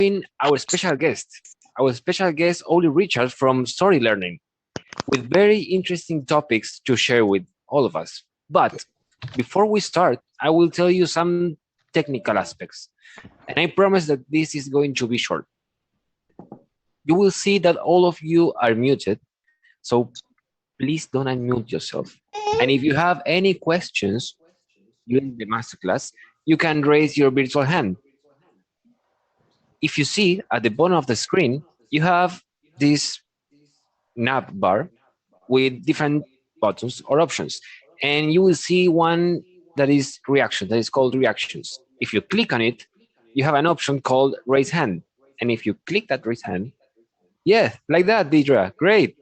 our special guest, Olly Richards from Story Learning, with very interesting topics to share with all of us. But before we start, I will tell you some technical aspects, and I promise that this is going to be short. You will see that all of you are muted, so please don't unmute yourself. And if you have any questions during the masterclass, you can raise your virtual hand. If you see at the bottom of the screen, you have this nav bar with different buttons or options. And you will see one that is called reactions. If you click on it, you have an option called raise hand. And if you click that raise hand, yeah, like that, Deidre, great.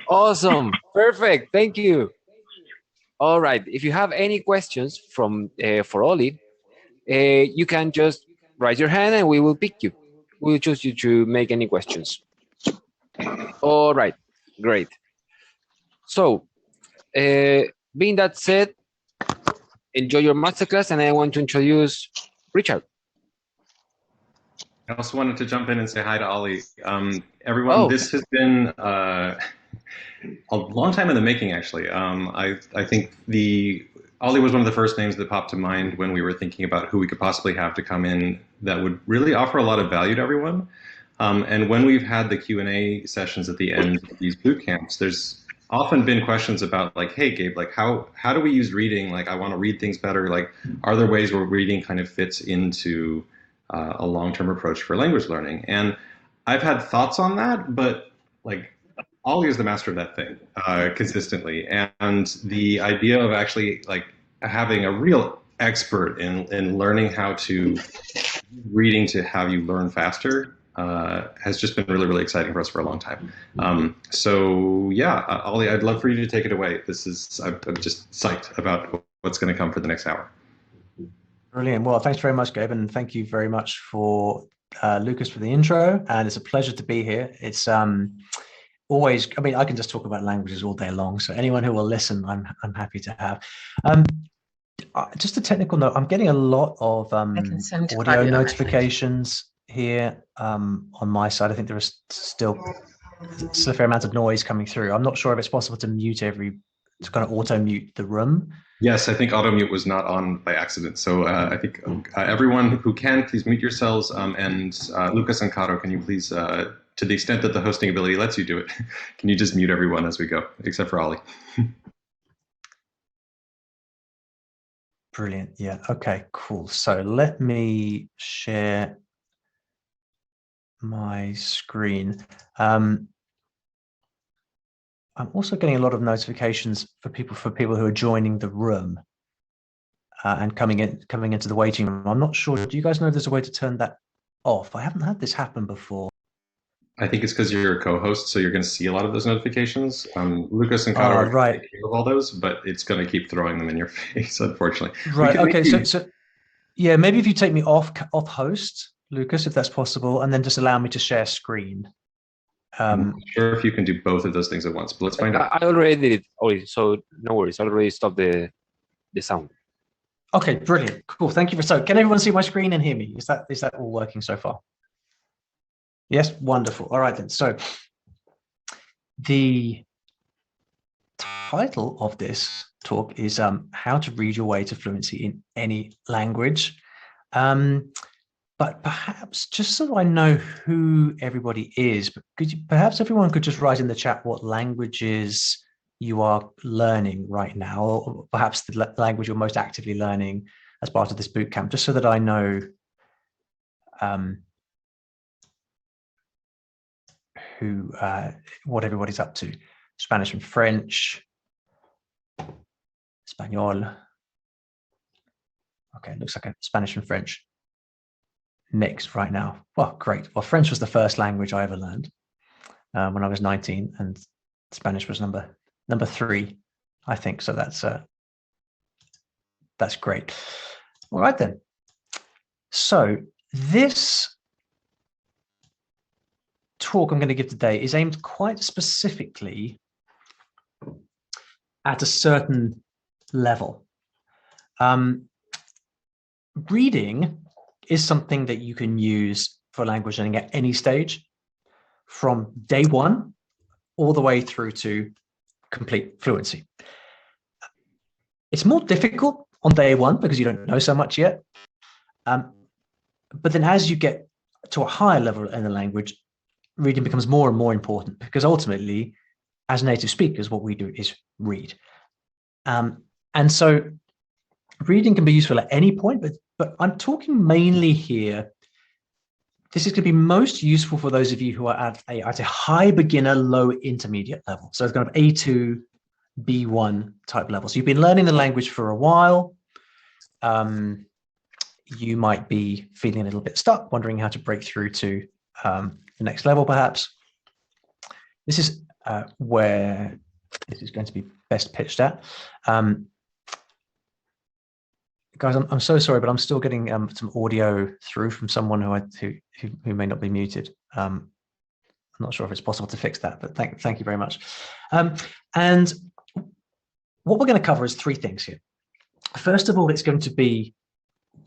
Awesome, perfect, thank you. All right, if you have any questions for Olly, you can just raise your hand and we will pick you. We'll choose you to make any questions. All right, great. So, being that said, enjoy your masterclass, and I want to introduce Richard. I also wanted to jump in and say hi to Olly. Everyone, This has been a long time in the making, actually. I think Olly was one of the first names that popped to mind when we were thinking about who we could possibly have to come in that would really offer a lot of value to everyone. And when we've had the Q&A sessions at the end of these boot camps, there's often been questions about like, hey, Gabe, like how do we use reading? Like, I want to read things better. Like, are there ways where reading kind of fits into a long-term approach for language learning? And I've had thoughts on that, but like Olly is the master of that thing consistently. And the idea of actually like having a real expert in learning how to reading to have you learn faster has just been really, really exciting for us for a long time. So yeah, Olly, I'd love for you to take it away. I'm just psyched about what's going to come for the next hour. Brilliant. Well, thanks very much, Gabe, and thank you very much for Lucas for the intro. And it's a pleasure to be here. It's always, I mean, I can just talk about languages all day long. So anyone who will listen, I'm happy to have. Just a technical note, I'm getting a lot of audio notifications here on my side. I think there is still a fair amount of noise coming through. I'm not sure if it's possible to mute to kind of auto mute the room. Yes, I think auto mute was not on by accident. So I think everyone who can, please mute yourselves. And Lucas and Caro, can you please, to the extent that the hosting ability lets you do it, can you just mute everyone as we go, except for Olly? Brilliant. Yeah. Okay, cool. So let me share my screen. I'm also getting a lot of notifications for people who are joining the room and coming into the waiting room. I'm not sure. Do you guys know if there's a way to turn that off? I haven't had this happen before. I think it's because you're a co-host, so you're going to see a lot of those notifications. Lucas and Connor are taking care of all those, but it's going to keep throwing them in your face, unfortunately. Right. Okay. So yeah, maybe if you take me off host, Lucas, if that's possible, and then just allow me to share screen. I'm not sure if you can do both of those things at once, but let's find out. I already did it, Olly, so no worries. I already stopped the sound. Okay, brilliant, cool. Thank you so. Can everyone see my screen and hear me? Is that all working so far? Yes, wonderful. All right then. So the title of this talk is how to read your way to fluency in any language. But perhaps just so I know who everybody is, but perhaps everyone could just write in the chat what languages you are learning right now, or perhaps the language you're most actively learning as part of this bootcamp, just so that I know what everybody's up to. Spanish and French, Espanol. Okay, looks like a Spanish and French mix right now. Well, great. Well, French was the first language I ever learned when I was 19, and Spanish was number 3, I think. So that's great. All right then. So this talk I'm going to give today is aimed quite specifically at a certain level. Reading is something that you can use for language learning at any stage, from day one all the way through to complete fluency. It's more difficult on day one because you don't know so much yet. But then as you get to a higher level in the language, reading becomes more and more important, because ultimately, as native speakers, what we do is read. And so reading can be useful at any point, but I'm talking mainly here. This is going to be most useful for those of you who are at a high beginner, low intermediate level. So it's kind of A2, B1 type level. So you've been learning the language for a while. You might be feeling a little bit stuck, wondering how to break through to the next level, perhaps. This is where this is going to be best pitched at. Guys, I'm so sorry, but I'm still getting some audio through from someone who may not be muted. I'm not sure if it's possible to fix that, but thank you very much. And what we're going to cover is three things here. First of all, it's going to be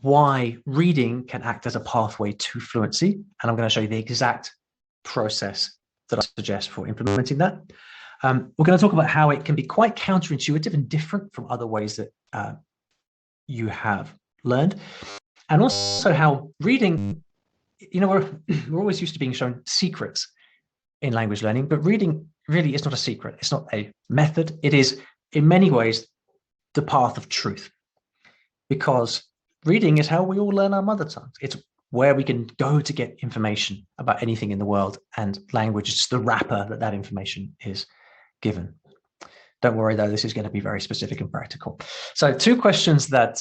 why reading can act as a pathway to fluency, and I'm going to show you the exact process that I suggest for implementing that. We're going to talk about how it can be quite counterintuitive and different from other ways that you have learned, and also how reading, we're always used to being shown secrets in language learning, but reading really is not a secret. It's not a method. It is, in many ways, the path of truth, because reading is how we all learn our mother tongue. It's where we can go to get information about anything in the world, and language is just the wrapper that information is given. Don't worry, though, this is going to be very specific and practical. So 2 questions that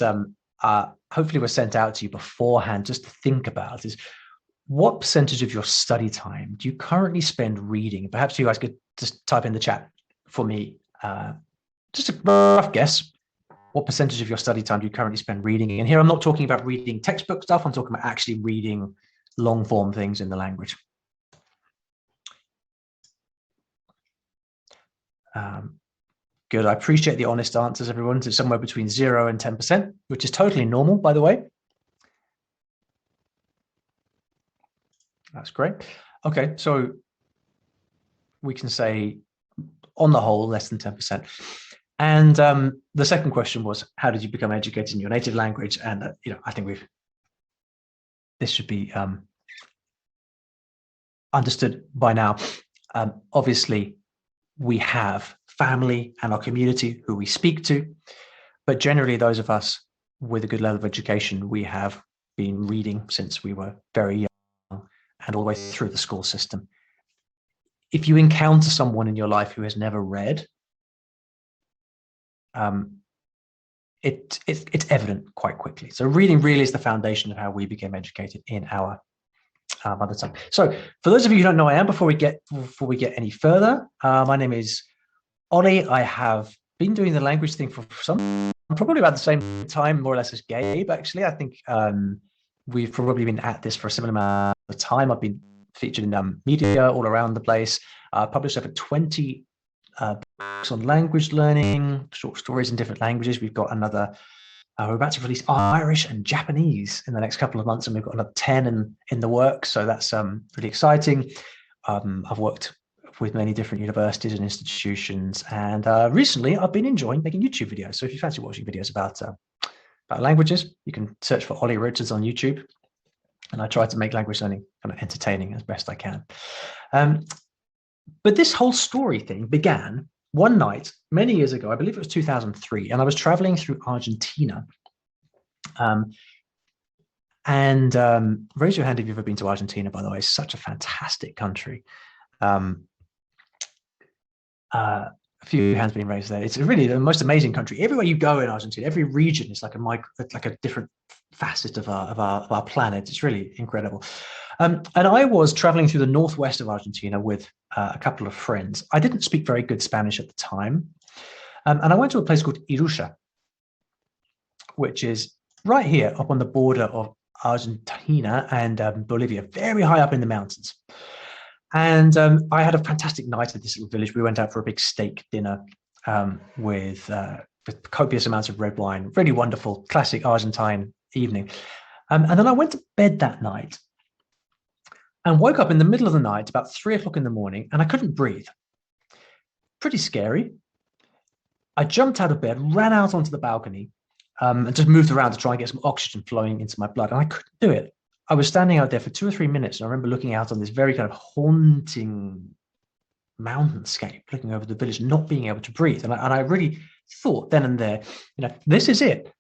hopefully were sent out to you beforehand just to think about is, what percentage of your study time do you currently spend reading? Perhaps you guys could just type in the chat for me, just a rough guess. What percentage of your study time do you currently spend reading? And here I'm not talking about reading textbook stuff. I'm talking about actually reading long form things in the language. Good. I appreciate the honest answers, everyone. It's somewhere between 0 and 10%, which is totally normal, by the way. That's great. Okay, so we can say, on the whole, less than 10%. And the second question was, how did you become educated in your native language? And I think this should be understood by now. Obviously, we have family and our community who we speak to, but generally those of us with a good level of education, we have been reading since we were very young and all the way through the school system. If you encounter someone in your life who has never read, it's evident quite quickly. So reading really is the foundation of how we became educated in our mother tongue. So for those of you who don't know who I am, before we get any further, my name is Olly. I have been doing the language thing for probably about the same time, more or less, as Gabe, actually. I think we've probably been at this for a similar amount of time. I've been featured in media all around the place, published over 20 books on language learning, short stories in different languages. We've got another, we're about to release Irish and Japanese in the next couple of months, and we've got another 10 in the works. So that's really exciting. I've worked with many different universities and institutions, and recently I've been enjoying making YouTube videos. So if you fancy watching videos about languages, you can search for Olly Richards on YouTube, and I try to make language learning kind of entertaining as best I can. But this whole story thing began one night many years ago. I believe it was 2003, and I was traveling through Argentina. Raise your hand if you've ever been to Argentina, by the way. It's such a fantastic country. A few hands being raised there. It's really the most amazing country. Everywhere you go in Argentina, every region is like a different facet of our planet. It's really incredible. And I was traveling through the northwest of Argentina with a couple of friends. I didn't speak very good Spanish at the time. And I went to a place called Irusha, which is right here up on the border of Argentina and Bolivia, very high up in the mountains. And I had a fantastic night at this little village. We went out for a big steak dinner with copious amounts of red wine, really wonderful, classic Argentine evening. And then I went to bed that night. and woke up in the middle of the night, about 3 o'clock in the morning, and I couldn't breathe. Pretty scary. I jumped out of bed, ran out onto the balcony, and just moved around to try and get some oxygen flowing into my blood. And I couldn't do it. I was standing out there for 2 or 3 minutes, and I remember looking out on this very kind of haunting mountainscape, looking over the village, not being able to breathe. And I really thought then and there, this is it.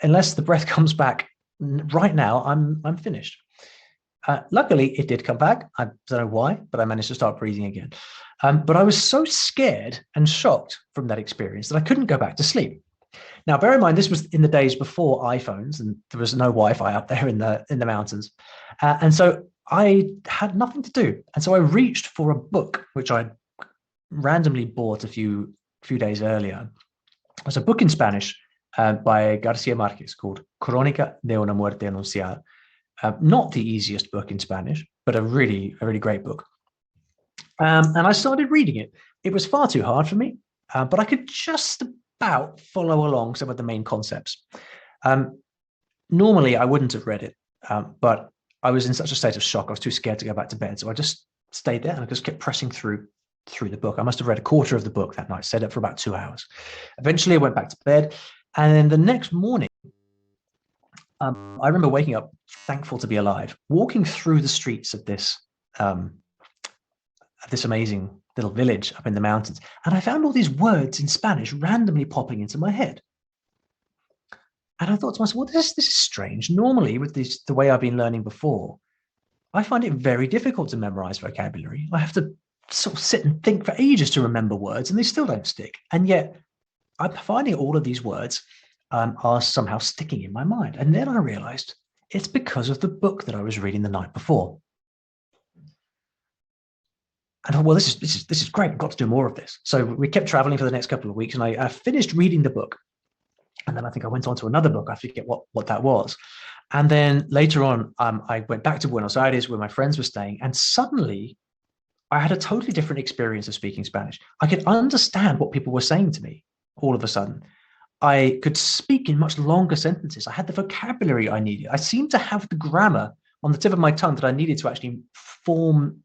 Unless the breath comes back right now, I'm finished. Luckily, it did come back. I don't know why, but I managed to start breathing again. But I was so scared and shocked from that experience that I couldn't go back to sleep. Now, bear in mind, this was in the days before iPhones, and there was no Wi-Fi up there in the mountains. And so I had nothing to do. And so I reached for a book, which I randomly bought a few days earlier. It was a book in Spanish by Garcia Marquez called Crónica de una muerte anunciada. Not the easiest book in Spanish, but a really great book. And I started reading it. It was far too hard for me, but I could just about follow along some of the main concepts. Normally, I wouldn't have read it, but I was in such a state of shock. I was too scared to go back to bed. So I just stayed there and I just kept pressing through the book. I must have read a quarter of the book that night, stayed up for about 2 hours. Eventually, I went back to bed. And then the next morning, I remember waking up thankful to be alive, walking through the streets of this amazing little village up in the mountains. And I found all these words in Spanish randomly popping into my head. And I thought to myself, well, this is strange. Normally, with the way I've been learning before, I find it very difficult to memorize vocabulary. I have to sort of sit and think for ages to remember words, and they still don't stick. And yet, I'm finding all of these words are somehow sticking in my mind. And then I realized it's because of the book that I was reading the night before. And I thought, well, this is great. I've got to do more of this. So we kept traveling for the next couple of weeks, and I finished reading the book. And then I think I went on to another book. I forget what that was. And then later on, I went back to Buenos Aires where my friends were staying. And suddenly, I had a totally different experience of speaking Spanish. I could understand what people were saying to me all of a sudden. I could speak in much longer sentences. I had the vocabulary I needed. I seemed to have the grammar on the tip of my tongue that I needed to actually form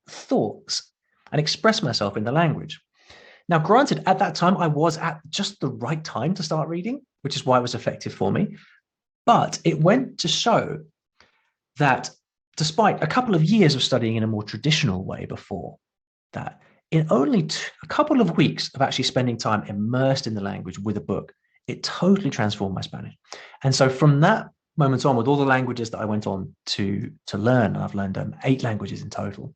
thoughts and express myself in the language. Now, granted, at that time, I was at just the right time to start reading, which is why it was effective for me. But it went to show that despite a couple of years of studying in a more traditional way before that, in only a couple of weeks of actually spending time immersed in the language with a book, it totally transformed my Spanish. And so from that moment on, with all the languages that I went on to learn, I've learned 8 languages in total,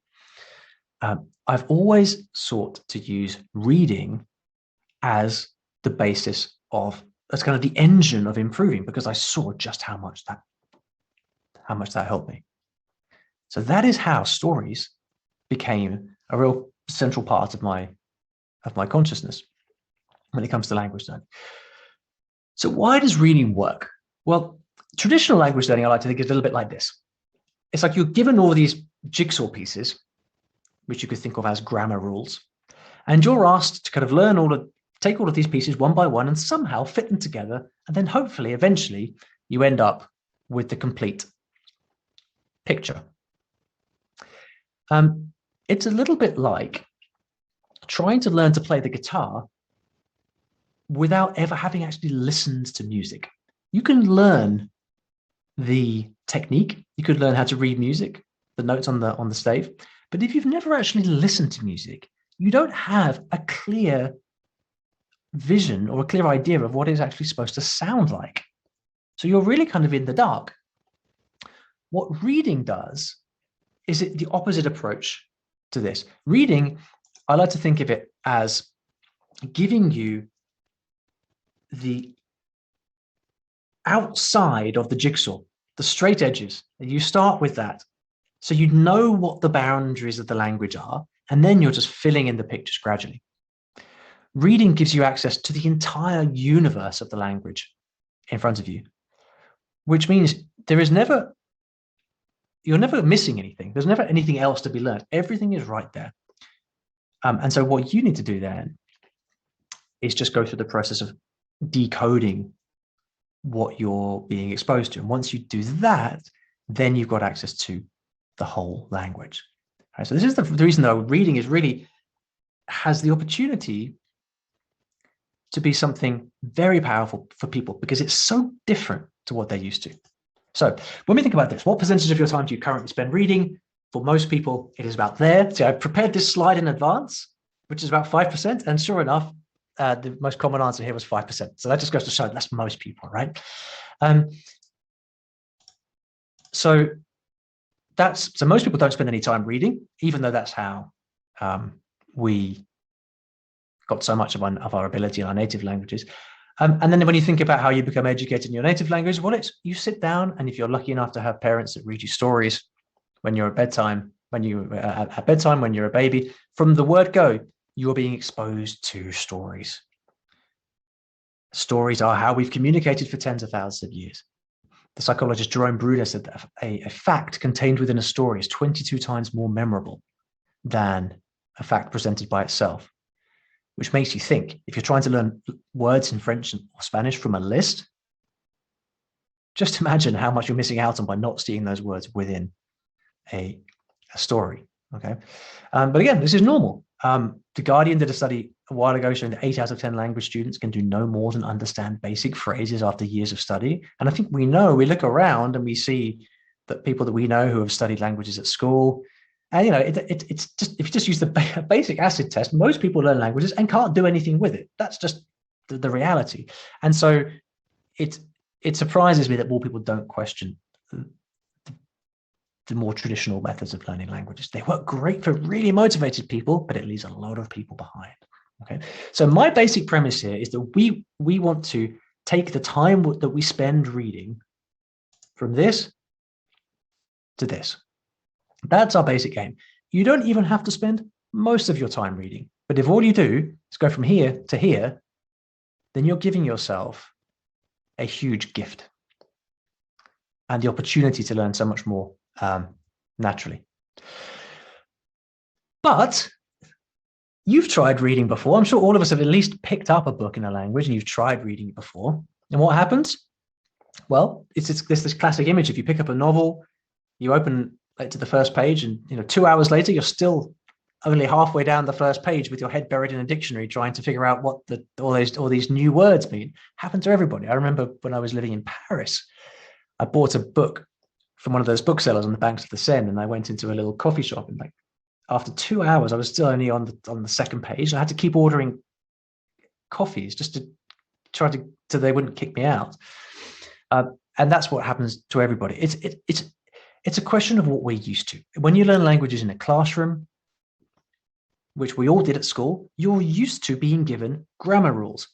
I've always sought to use reading as the basis of, as kind of the engine of improving, because I saw just how much that helped me. So that is how stories became a real central part of my consciousness when it comes to language learning. So why does reading work? Well, traditional language learning, I like to think, is a little bit like this. It's like you're given all these jigsaw pieces, which you could think of as grammar rules, and you're asked to kind of take all of these pieces one by one and somehow fit them together, and then hopefully, eventually, you end up with the complete picture. It's a little bit like trying to learn to play the guitar without ever having actually listened to music. You can learn the technique, you could learn how to read music, the notes on the stave, but if you've never actually listened to music, you don't have a clear vision or a clear idea of what it's actually supposed to sound like. So you're really kind of in the dark. What reading does is the opposite approach to this. Reading, I like to think of it as giving you the outside of the jigsaw, the straight edges, and you start with that. So you know what the boundaries of the language are, and then you're just filling in the pictures gradually. Reading gives you access to the entire universe of the language in front of you, which means you're never missing anything. There's never anything else to be learned. Everything is right there. And so what you need to do then is just go through the process of decoding what you're being exposed to. And once you do that, then you've got access to the whole language. Right? So this is the reason, though, reading is really has the opportunity to be something very powerful for people because it's so different to what they're used to. So when we think about this, what percentage of your time do you currently spend reading? For most people, it is about there. So I prepared this slide in advance, which is about 5%. And sure enough, the most common answer here was 5%. So that just goes to show that's most people, right? So most people don't spend any time reading, even though that's how we got so much of our ability in our native languages. And then when you think about how you become educated in your native language, well, it's you sit down, and if you're lucky enough to have parents that read you stories when you're at bedtime, when you're a baby, from the word go, you're being exposed to stories. Stories are how we've communicated for tens of thousands of years. The psychologist Jerome Bruner said that a fact contained within a story is 22 times more memorable than a fact presented by itself, which makes you think. If you're trying to learn words in French or Spanish from a list, just imagine how much you're missing out on by not seeing those words within a story. Okay, but again, this is normal. The Guardian did a study a while ago showing that 8 out of 10 language students can do no more than understand basic phrases after years of study. And I think we look around and we see that people that we know who have studied languages at school, and it's just, if you just use the basic acid test, most people learn languages and can't do anything with it. That's just the reality. And so it surprises me that more people don't question the more traditional methods of learning languages. They work great for really motivated people, but it leaves a lot of people behind. Okay, so my basic premise here is that we want to take the time that we spend reading from this to this. That's our basic aim. You don't even have to spend most of your time reading, but if all you do is go from here to here, then you're giving yourself a huge gift and the opportunity to learn so much more naturally. But you've tried reading before. I'm sure all of us have at least picked up a book in a language and you've tried reading it before. And what happens? Well, it's this classic image. If you pick up a novel, you open to the first page, and 2 hours later, you're still only halfway down the first page with your head buried in a dictionary trying to figure out what all these new words mean. Happened to everybody. I remember when I was living in Paris, I bought a book from one of those booksellers on the banks of the Seine, and I went into a little coffee shop, and after 2 hours, I was still only on the second page. I had to keep ordering coffees just to try to so they wouldn't kick me out. And that's what happens to everybody. It's a question of what we're used to. When you learn languages in a classroom, which we all did at school, you're used to being given grammar rules,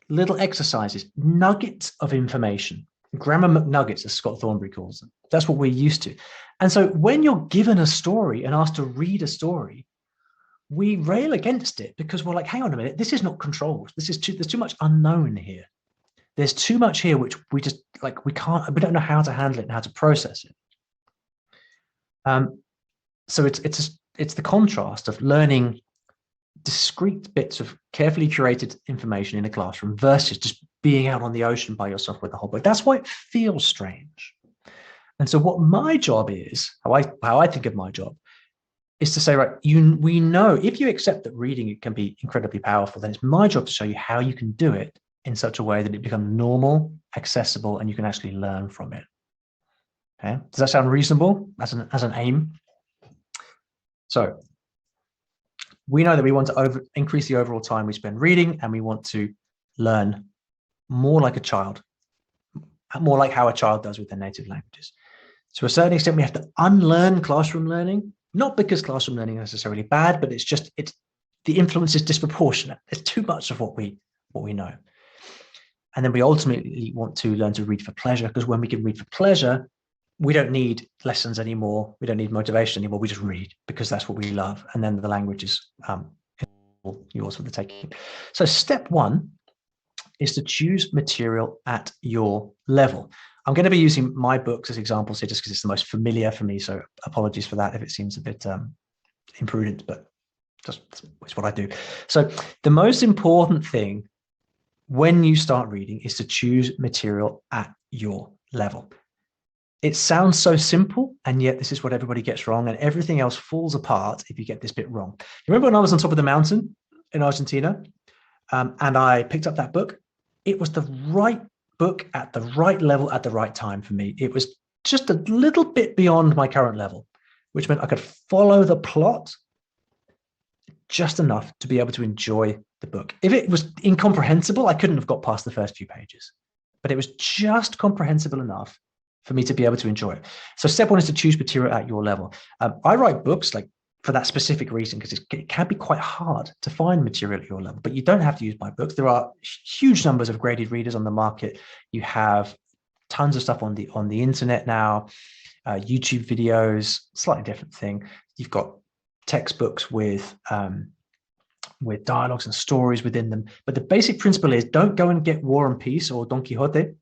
little exercises, nuggets of information. Grammar McNuggets, as Scott Thornberry calls them. That's what we're used to. And so when you're given a story and asked to read a story, we rail against it because we're like, hang on a minute, this is not controlled. There's too much unknown here. There's too much here which we just we don't know how to handle it and how to process it. So it's the contrast of learning discrete bits of carefully curated information in a classroom versus just being out on the ocean by yourself with the whole book. That's why it feels strange. And so what my job is, how I think of my job, is to say, right, we know if you accept that reading it can be incredibly powerful, then it's my job to show you how you can do it in such a way that it becomes normal, accessible, and you can actually learn from it. Okay, does that sound reasonable as an aim? So we know that we want to increase the overall time we spend reading, and we want to learn more like a child, more like how a child does with their native languages. To a certain extent, we have to unlearn classroom learning, not because classroom learning is necessarily bad, but it's the influence is disproportionate. There's too much of what we know. And then we ultimately want to learn to read for pleasure, because when we can read for pleasure, we don't need lessons anymore. We don't need motivation anymore. We just read because that's what we love. And then the language is yours for the taking. So step one is to choose material at your level. I'm going to be using my books as examples here just because it's the most familiar for me. So apologies for that if it seems a bit imprudent, but just it's what I do. So the most important thing when you start reading is to choose material at your level. It sounds so simple, and yet this is what everybody gets wrong, and everything else falls apart if you get this bit wrong. You remember when I was on top of the mountain in Argentina, and I picked up that book? It was the right book at the right level at the right time for me. It was just a little bit beyond my current level, which meant I could follow the plot just enough to be able to enjoy the book. If it was incomprehensible, I couldn't have got past the first few pages, but it was just comprehensible enough for me to be able to enjoy it. So step one is to choose material at your level. I write books like for that specific reason, because it can be quite hard to find material at your level, but you don't have to use my books. There are huge numbers of graded readers on the market. You have tons of stuff on the internet now, YouTube videos, slightly different thing. You've got textbooks with dialogues and stories within them. But the basic principle is don't go and get War and Peace or Don Quixote.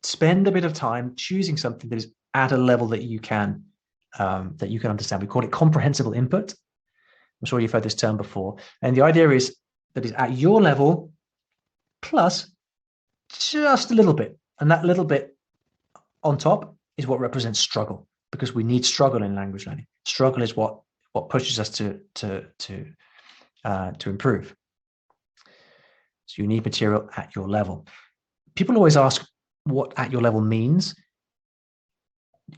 Spend a bit of time choosing something that is at a level that you can understand. We call it comprehensible input. I'm sure you've heard this term before. And the idea is that it's at your level plus just a little bit. And that little bit on top is what represents struggle, because we need struggle in language learning. Struggle is what pushes us to improve. So you need material at your level. People always ask what at your level means.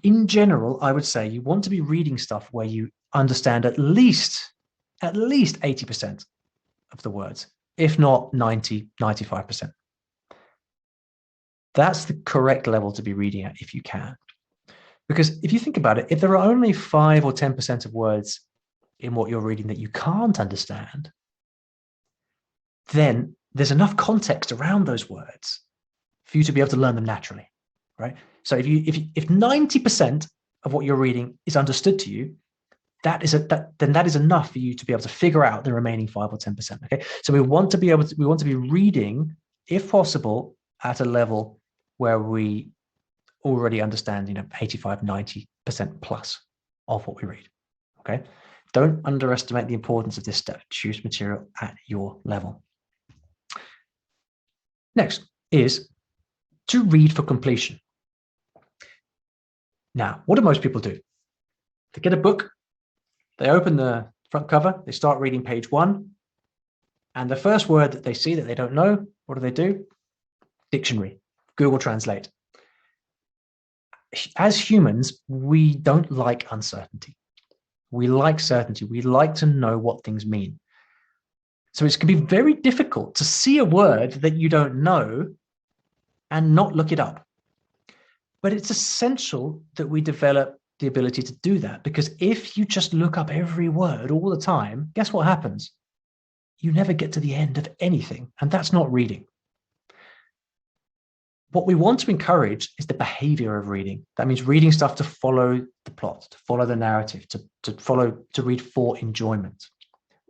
In general, I would say you want to be reading stuff where you understand at least 80% of the words, if not 90, 95%. That's the correct level to be reading at if you can. Because if you think about it, if there are only 5 or 10% of words in what you're reading that you can't understand, then there's enough context around those words for you to be able to learn them naturally, right? So if 90% of what you're reading is understood to you, that is enough for you to be able to figure out the remaining 5 or 10%. Okay, so we want to be reading, if possible, at a level where we already understand, 85, 90% plus of what we read. Okay, don't underestimate the importance of this step. Choose material at your level. Next is to read for completion. Now, what do most people do? They get a book, they open the front cover, they start reading page 1, and the first word that they see that they don't know, what do? Dictionary, Google Translate. As humans, we don't like uncertainty. We like certainty. We like to know what things mean. So it can be very difficult to see a word that you don't know and not look it up. But it's essential that we develop the ability to do that, because if you just look up every word all the time, guess what happens? You never get to the end of anything, and that's not reading. What we want to encourage is the behavior of reading. That means reading stuff to follow the plot, to follow the narrative, to read for enjoyment.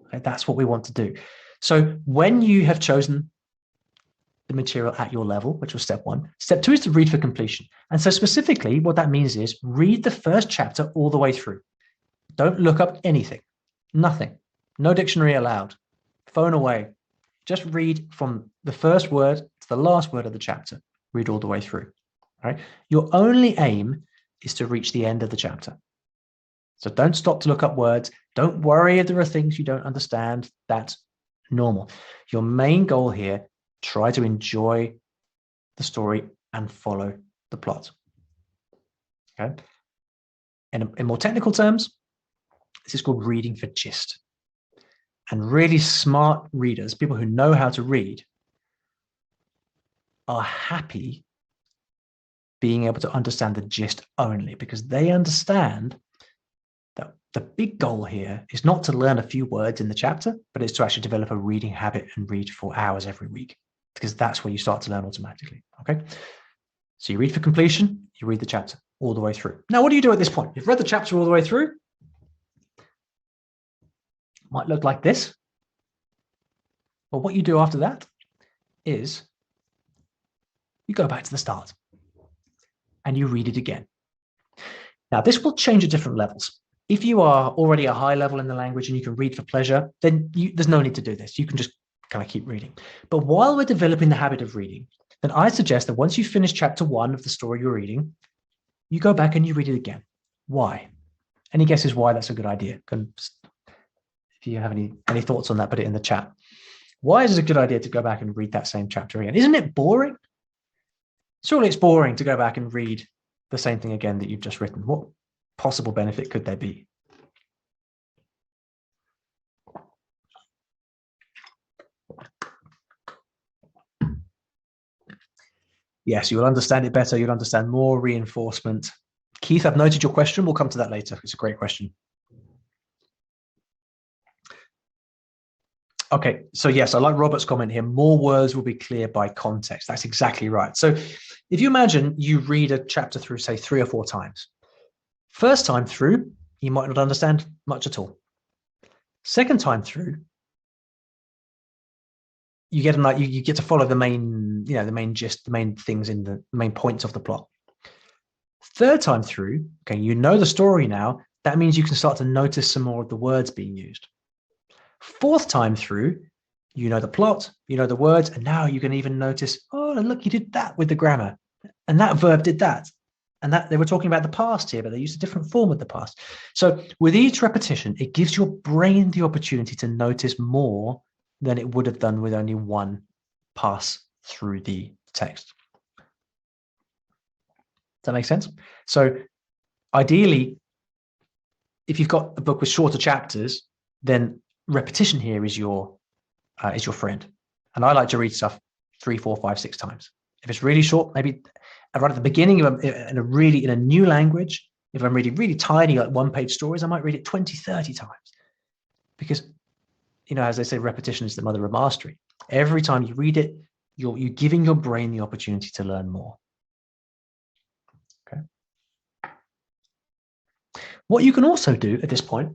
Okay, that's what we want to do. So when you have chosen the material at your level, which was step 1, step 2 is to read for completion. And so specifically, what that means is read the first chapter all the way through. Don't look up anything, nothing, no dictionary allowed, phone away. Just read from the first word to the last word of the chapter. Read all the way through. All right? Your only aim is to reach the end of the chapter. So don't stop to look up words. Don't worry if there are things you don't understand. That's normal. Your main goal here, try to enjoy the story and follow the plot. Okay. And in more technical terms, this is called reading for gist. And really smart readers, people who know how to read, are happy being able to understand the gist only, because they understand that the big goal here is not to learn a few words in the chapter, but it's to actually develop a reading habit and read for hours every week, because that's where you start to learn automatically. Okay. So you read for completion, you read the chapter all the way through. Now, what do you do at this point? You've read the chapter all the way through. Might look like this. But what you do after that is you go back to the start and you read it again. Now, this will change at different levels. If you are already a high level in the language and you can read for pleasure, then there's no need to do this. You can just kind of keep reading. But while we're developing the habit of reading, then I suggest that once you finish chapter 1 of the story you're reading, you go back and you read it again. Why? Any guesses why that's a good idea? If you have any thoughts on that, put it in the chat. Why is it a good idea to go back and read that same chapter again? Isn't it boring? Surely it's boring to go back and read the same thing again that you've just written. What possible benefit could there be? Yes, you'll understand it better. You'll understand more reinforcement. Keith, I've noted your question. We'll come to that later. It's a great question. Okay, so yes, I like Robert's comment here. More words will be clear by context. That's exactly right. So if you imagine you read a chapter through, say, 3 or 4 times. First time through, you might not understand much at all. Second time through, you get you get to follow the main, the main gist, the main things in the main points of the plot. Third time through, okay, you know the story now. That means you can start to notice some more of the words being used. Fourth time through, you know the plot, you know the words, and now you can even notice, oh, look, you did that with the grammar, and that verb did that. And that they were talking about the past here, but they used a different form of the past. So with each repetition, it gives your brain the opportunity to notice more than it would have done with only one pass through the text. Does that make sense? So ideally, if you've got a book with shorter chapters, then repetition here is your friend. And I like to read stuff 3, 4, 5, 6 times. If it's really short, maybe right at the beginning of in a new language, if I'm reading really tiny, like 1-page stories, I might read it 20, 30 times. Because, as they say, repetition is the mother of mastery. Every time you read it, you're giving your brain the opportunity to learn more. Okay. What you can also do at this point,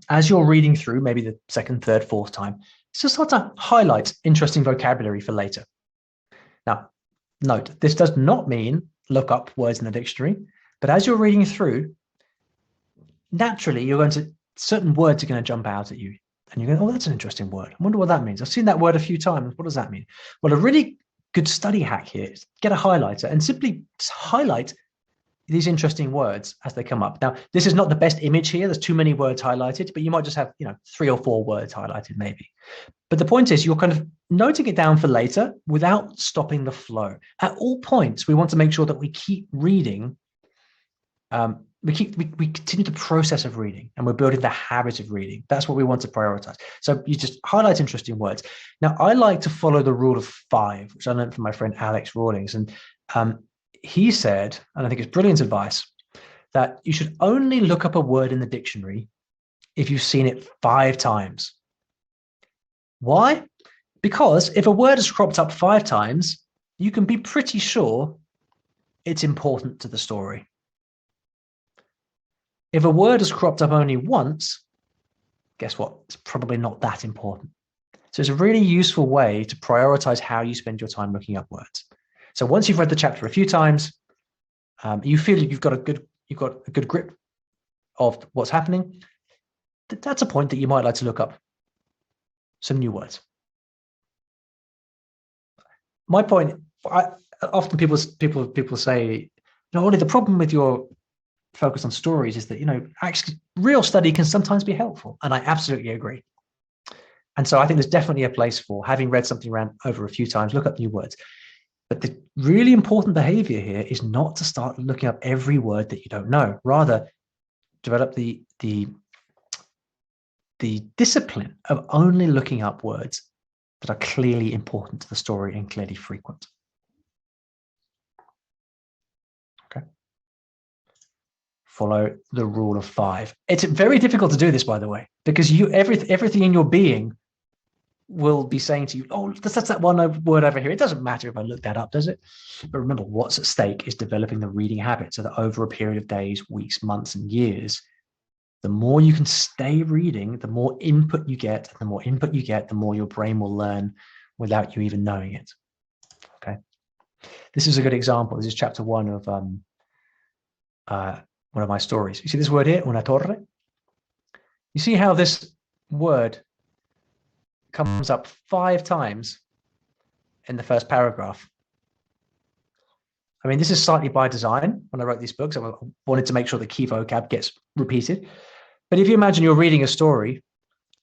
as you're reading through, maybe the second, third, fourth time, is to start to highlight interesting vocabulary for later. Now, note, this does not mean look up words in the dictionary, but as you're reading through, naturally, certain words are going to jump out at you. And you're going, oh, that's an interesting word. I wonder what that means. I've seen that word a few times. What does that mean? Well, a really good study hack here is get a highlighter and simply just highlight these interesting words as they come up. Now, this is not the best image here. There's too many words highlighted, but you might just have, 3 or 4 words highlighted maybe. But the point is you're kind of noting it down for later without stopping the flow. At all points, we want to make sure that we keep reading. We continue the process of reading, and we're building the habit of reading. That's what we want to prioritize. So you just highlight interesting words. Now, I like to follow the rule of 5, which I learned from my friend Alex Rawlings. And he said, and I think it's brilliant advice, that you should only look up a word in the dictionary if you've seen it 5 times. Why? Because if a word has cropped up 5 times, you can be pretty sure it's important to the story. If a word has cropped up only once, guess what? It's probably not that important. So it's a really useful way to prioritize how you spend your time looking up words. So once you've read the chapter a few times, you feel you've got a good grip of what's happening. That's a point that you might like to look up some new words. My point, often people say, Olly, the problem with your focus on stories is that, actually real study can sometimes be helpful. And I absolutely agree. And so I think there's definitely a place for, having read something around over a few times, look up new words. But the really important behavior here is not to start looking up every word that you don't know. Rather, develop the discipline of only looking up words that are clearly important to the story and clearly frequent. Okay. Follow the rule of 5. It's very difficult to do this, by the way, because everything in your being will be saying to you, oh, that's that one word over here. It doesn't matter if I look that up, does it? But remember, what's at stake is developing the reading habit so that over a period of days, weeks, months, and years, the more you can stay reading, the more input you get. And the more input you get, the more your brain will learn without you even knowing it. Okay. This is a good example. This is chapter 1 of one of my stories. You see this word here, una torre? You see how this word comes up 5 times in the first paragraph. I mean, this is slightly by design. When I wrote these books, I wanted to make sure the key vocab gets repeated. But if you imagine you're reading a story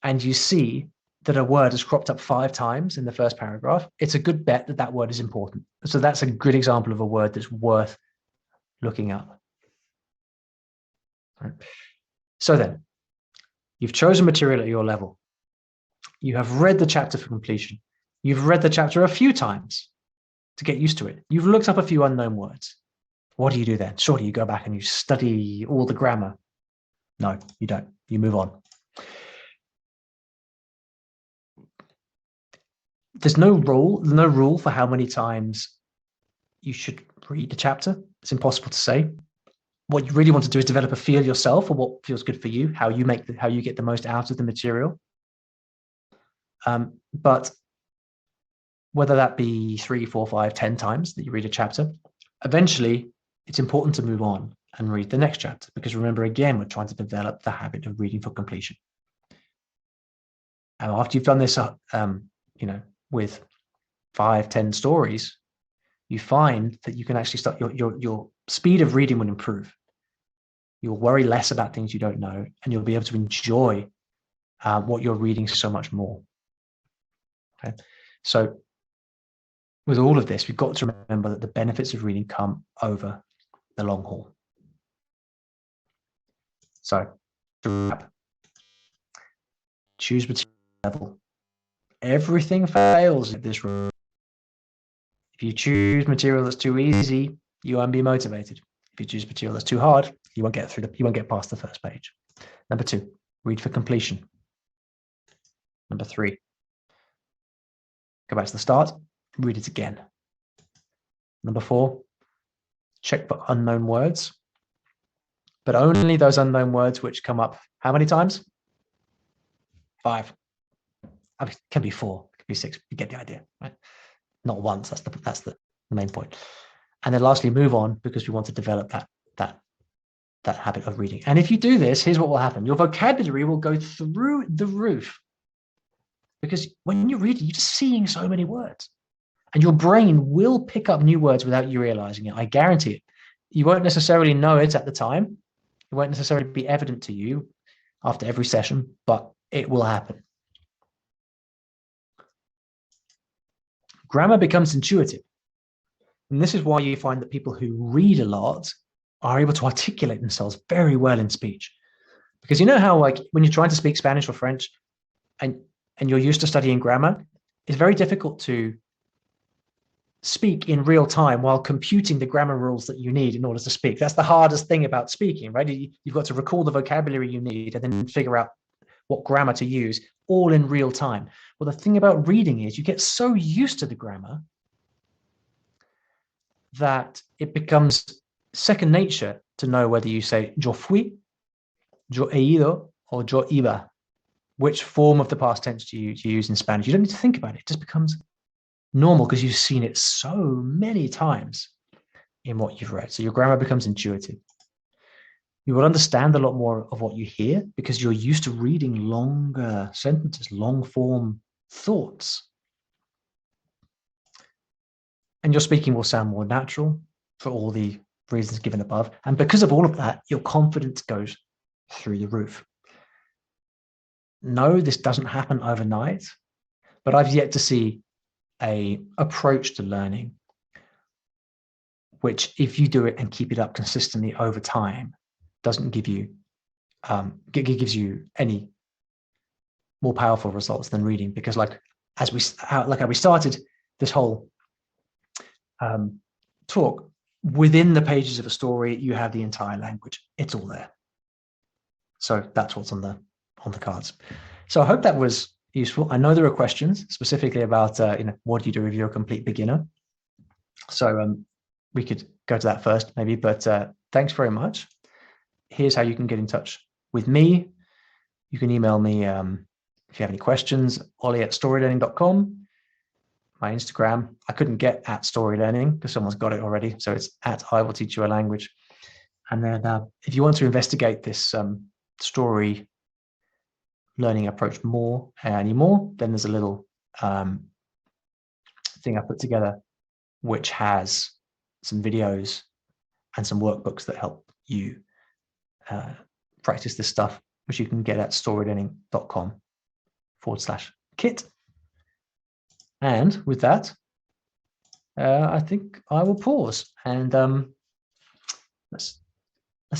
and you see that a word has cropped up 5 times in the first paragraph, it's a good bet that that word is important. So that's a good example of a word that's worth looking up. Right. So then, you've chosen material at your level. You have read the chapter for completion. You've read the chapter a few times to get used to it. You've looked up a few unknown words. What do you do then? Surely you go back and you study all the grammar. No, you don't. You move on. There's no rule for how many times you should read a chapter. It's impossible to say. What you really want to do is develop a feel yourself for what feels good for you, how you get the most out of the material. But whether that be 3, 4, 5, 10 times that you read a chapter, eventually it's important to move on and read the next chapter, because remember, again, we're trying to develop the habit of reading for completion. And after you've done this, with 5, 10 stories, you find that you can actually start your speed of reading will improve. You'll worry less about things you don't know, and you'll be able to enjoy what you're reading so much more. Okay, so with all of this, we've got to remember that the benefits of reading come over the long haul. So, to wrap, choose material level. Everything fails at this room. If you choose material that's too easy, you won't be motivated. If you choose material that's too hard, you won't get past the first page. Number 2, read for completion. Number 3, go back to the start, read it again. Number 4, check for unknown words, but only those unknown words which come up how many times? 5. I mean, it can be 4, it can be 6. You get the idea, right? Not once. That's the main point. And then lastly, move on, because we want to develop that habit of reading. And if you do this, here's what will happen: your vocabulary will go through the roof, because when you read it, you're just seeing so many words, and your brain will pick up new words without you realizing it. I guarantee it. You won't necessarily know it at the time. It won't necessarily be evident to you after every session, but it will happen. Grammar becomes intuitive. And this is why you find that people who read a lot are able to articulate themselves very well in speech. Because you know how, like, when you're trying to speak Spanish or French and you're used to studying grammar, it's very difficult to speak in real time while computing the grammar rules that you need in order to speak. That's the hardest thing about speaking, right? You've got to recall the vocabulary you need and then figure out what grammar to use, all in real time. Well, the thing about reading is you get so used to the grammar that it becomes second nature to know whether you say yo fui, yo he ido, or yo iba. Which form of the past tense do you use in Spanish? You don't need to think about it. It just becomes normal because you've seen it so many times in what you've read. So your grammar becomes intuitive. You will understand a lot more of what you hear because you're used to reading longer sentences, long form thoughts. And your speaking will sound more natural for all the reasons given above. And because of all of that, your confidence goes through the roof. No, this doesn't happen overnight, but I've yet to see an approach to learning which, if you do it and keep it up consistently over time, doesn't give you gives you any more powerful results than reading. Because how we started this whole talk, within the pages of a story, you have the entire language. It's all there. So that's what's on the cards. So I hope that was useful. I know there are questions specifically about what do you do if you're a complete beginner. So we could go to that first maybe, but thanks very much. Here's how you can get in touch with me. You can email me if you have any questions, olly@storylearning.com. My Instagram, I couldn't get @storylearning because someone's got it already. So it's @IWillTeachYouALanguage. And then if you want to investigate this story learning approach anymore, then there's a little thing I put together which has some videos, and some workbooks that help you practice this stuff, which you can get at storylearning.com/kit. And with that, I think I will pause and let's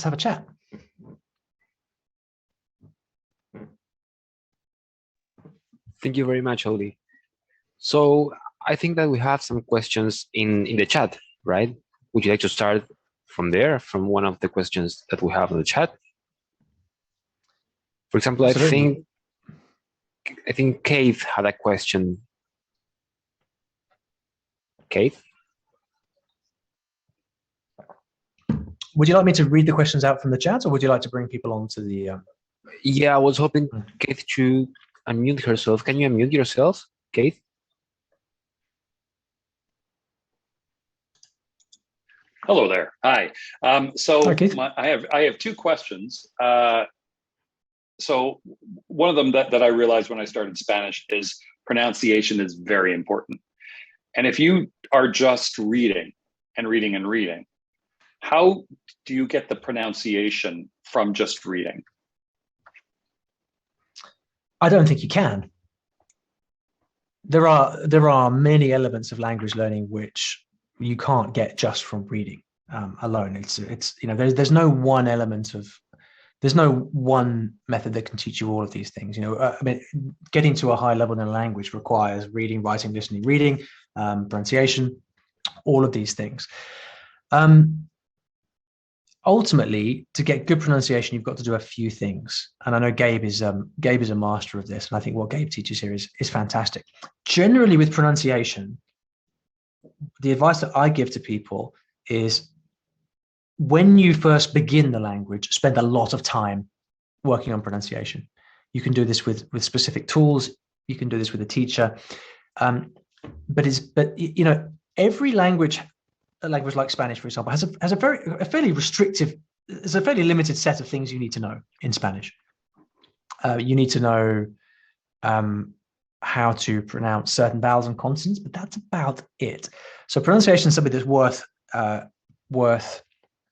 have a chat. Thank you very much, Olly. So I think that we have some questions in the chat, right? Would you like to start from there, from one of the questions that we have in the chat? For example, Absolutely. I think Keith had a question. Keith? Would you like me to read the questions out from the chat, or would you like to bring people onto the... Yeah, I was hoping Keith to unmute herself. Can you unmute yourself, Keith? Hello there. Hi. So Hi, I have two questions. So one of them that I realized when I started Spanish is pronunciation is very important. And if you are just reading and reading and reading, how do you get the pronunciation from just reading? I don't think you can. There are many elements of language learning which you can't get just from reading alone. It's there's no one element of, there's no one method that can teach you all of these things. I mean, getting to a high level in a language requires reading, writing, listening, reading, pronunciation, all of these things. Ultimately, to get good pronunciation, you've got to do a few things. And I know Gabe is a master of this. And I think what Gabe teaches here is fantastic. Generally, with pronunciation, the advice that I give to people is when you first begin the language, spend a lot of time working on pronunciation. You can do this with specific tools. You can do this with a teacher. But every language like Spanish, for example, has a fairly restrictive, there's a fairly limited set of things you need to know in Spanish. You need to know how to pronounce certain vowels and consonants, but that's about it. So pronunciation is something that's worth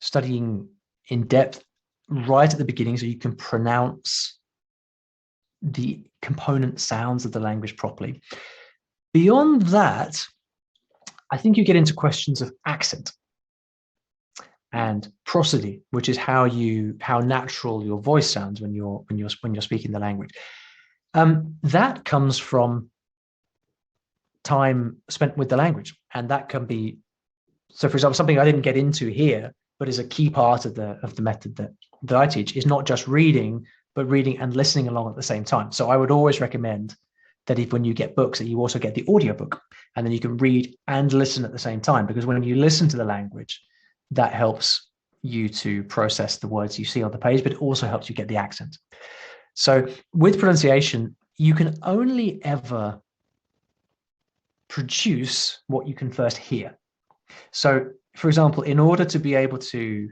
studying in depth right at the beginning, so you can pronounce the component sounds of the language properly. Beyond that, I think you get into questions of accent and prosody, which is how natural your voice sounds when you're speaking the language. That comes from time spent with the language, and that can be, so for example, something I didn't get into here, but is a key part of the method that I teach, is not just reading, but reading and listening along at the same time. So I would always recommend that when you get books, that you also get the audiobook, and then you can read and listen at the same time, because when you listen to the language, that helps you to process the words you see on the page, but it also helps you get the accent. So with pronunciation, you can only ever produce what you can first hear. So for example, in order to be able to,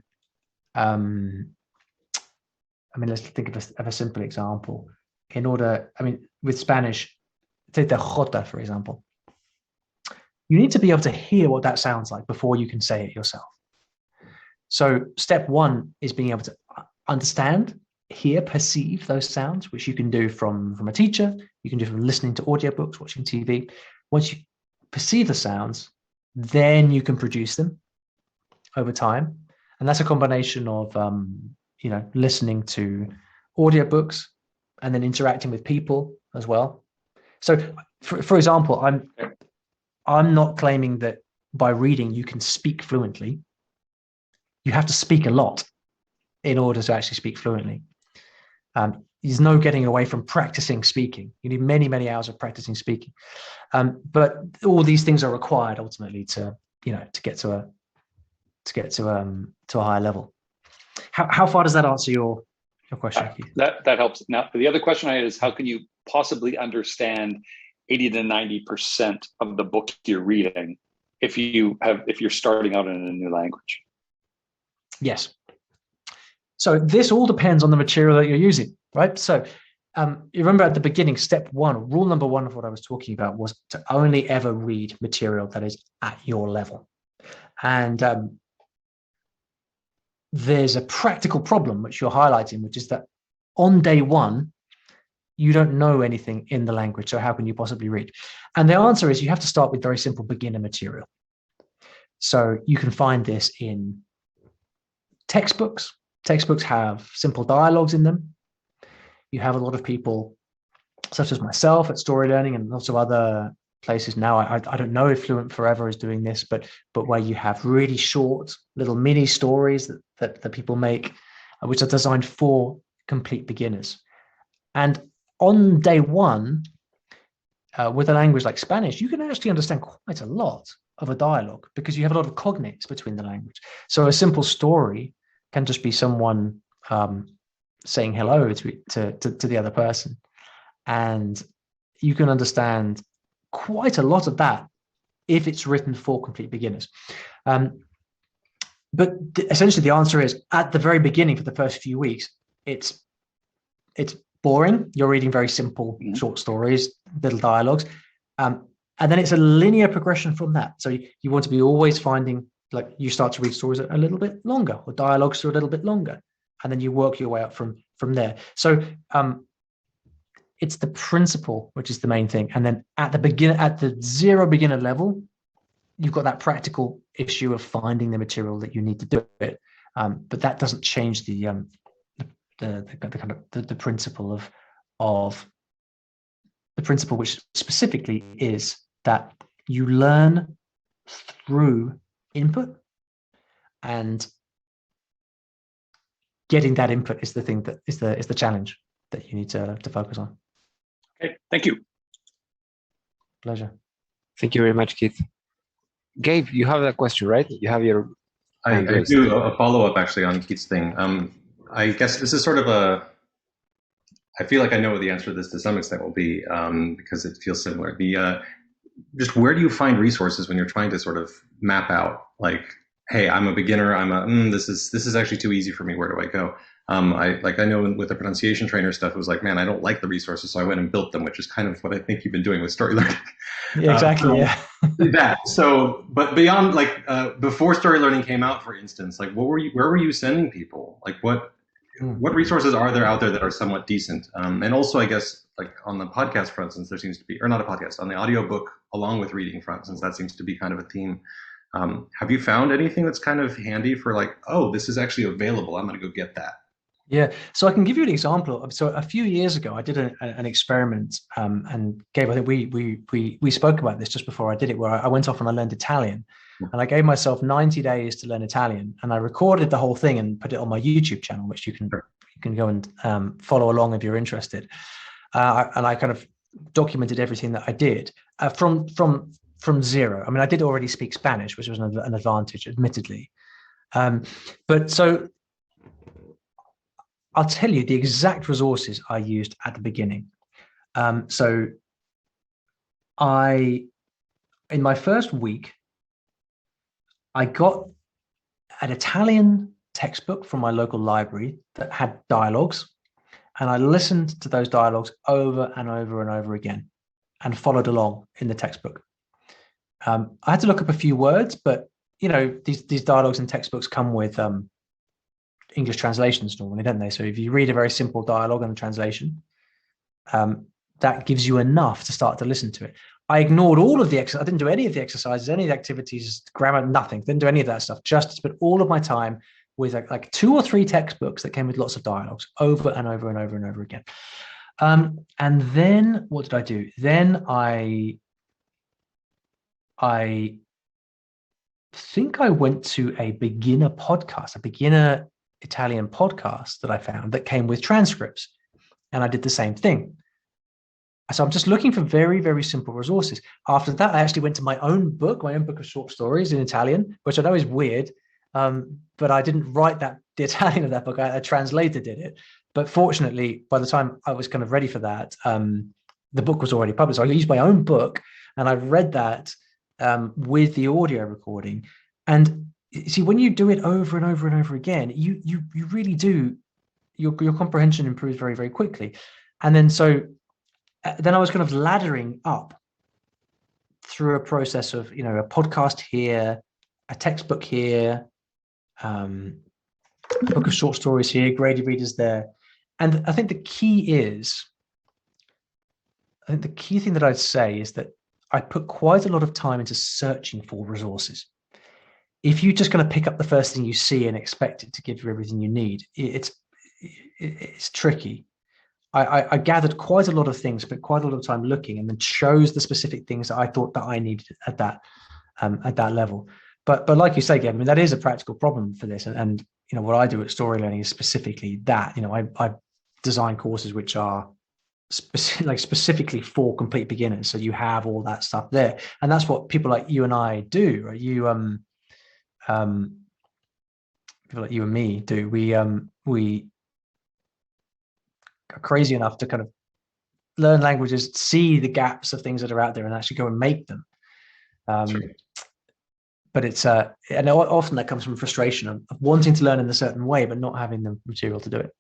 let's think of a simple example. With Spanish, take the jota, for example. You need to be able to hear what that sounds like before you can say it yourself. So step one is being able to understand, hear, perceive those sounds, which you can do from a teacher. You can do from listening to audiobooks, watching TV. Once you perceive the sounds, then you can produce them over time. And that's a combination of, listening to audiobooks and then interacting with people as well. So for example, I'm not claiming that by reading you can speak fluently. You have to speak a lot in order to actually speak fluently. There's no getting away from practicing speaking. You need many, many hours of practicing speaking. But all these things are required ultimately to get to a higher level. How far does that answer your question, Keith? That helps. Now, the other question I had is, how can you possibly understand 80 to 90% of the book you're reading if you're starting out in a new language? Yes. So this all depends on the material that you're using, right? So you remember at the beginning, step one, rule number one of what I was talking about was to only ever read material that is at your level. And there's a practical problem which you're highlighting, which is that on day one, you don't know anything in the language. So how can you possibly read? And the answer is you have to start with very simple beginner material. So you can find this in textbooks. Textbooks have simple dialogues in them. You have a lot of people, such as myself at Story Learning and lots of other places now. I don't know if Fluent Forever is doing this, but where you have really short little mini stories that people make, which are designed for complete beginners. And on day one, with a language like Spanish, you can actually understand quite a lot of a dialogue because you have a lot of cognates between the language. So a simple story can just be someone saying hello to the other person. And you can understand quite a lot of that if it's written for complete beginners. But essentially the answer is at the very beginning for the first few weeks, it's boring. You're reading very simple short stories, little dialogues. And then it's a linear progression from that. So you want to be always finding, like you start to read stories a little bit longer or dialogues are a little bit longer. And then you work your way up from there. So it's the principle, which is the main thing. And then at the zero beginner level, you've got that practical issue of finding the material that you need to do it. But that doesn't change the kind of the principle of the principle, which specifically is that you learn through input, and getting that input is the thing that is the challenge that you need to focus on. Okay, thank you. Pleasure. Thank you very much, Keith. Gabe, you have that question, right? You have your. I do a follow-up actually on Keith's thing. I guess this is sort of I feel like I know what the answer to this to some extent will be, because it feels similar. Just where do you find resources when you're trying to sort of map out, like, hey, I'm a beginner. This is actually too easy for me. Where do I go? I know with the pronunciation trainer stuff, it was like, man, I don't like the resources, so I went and built them, which is kind of what I think you've been doing with Story Learning. Yeah, exactly. That. So, but beyond, like, before Story Learning came out, for instance, like, where were you sending people? Like, what resources are there out there that are somewhat decent? And also, I guess, like on the podcast front, since there seems to be, or not a podcast, on the audiobook along with reading front, since that seems to be kind of a theme. Have you found anything that's kind of handy for, like, oh, this is actually available, I'm going to go get that? Yeah, so I can give you an example. So a few years ago, I did an experiment, and Gabe, I think we spoke about this just before I did it, where I went off and I learned Italian, and I gave myself 90 days to learn Italian, and I recorded the whole thing and put it on my YouTube channel, which you can go and follow along if you're interested. And I kind of documented everything that I did from zero. I mean, I did already speak Spanish, which was an advantage, admittedly, but so. I'll tell you the exact resources I used at the beginning. So in my first week, I got an Italian textbook from my local library that had dialogues, and I listened to those dialogues over and over and over again and followed along in the textbook. I had to look up a few words, but these dialogues and textbooks come with English translations normally, don't they? So if you read a very simple dialogue and a translation, that gives you enough to start to listen to it. I ignored all of the exercises. I didn't do any of the exercises, any of the activities, grammar, nothing. Didn't do any of that stuff. Just spent all of my time with like 2 or 3 textbooks that came with lots of dialogues over and over and over and over again. And then what did I do? Then I think I went to a beginner podcast, a beginner Italian podcast that I found that came with transcripts, and I did the same thing. So I'm just looking for very, very simple resources. After that, I actually went to my own book of short stories in Italian, which I know is weird, but I didn't write the Italian of that book. A translator did it. But fortunately, by the time I was kind of ready for that, the book was already published. So I used my own book, and I read that with the audio recording. And see, when you do it over and over and over again, you really do, your comprehension improves very, very quickly. And then then I was kind of laddering up through a process of, a podcast here, a textbook here, a book of short stories here, graded readers there. And I think the key thing that I'd say is that I put quite a lot of time into searching for resources. If you're just going to pick up the first thing you see and expect it to give you everything you need, it's tricky. I gathered quite a lot of things, but quite a lot of time looking, and then chose the specific things that I thought that I needed at that level. But like you say, Gavin, I mean, that is a practical problem for this. And what I do at Story Learning is specifically that. I design courses which are specifically for complete beginners, so you have all that stuff there, and that's what people like you and I do, right? People like you and me do. We are crazy enough to kind of learn languages, see the gaps of things that are out there, and actually go and make them. But it's and often that comes from frustration of wanting to learn in a certain way, but not having the material to do it.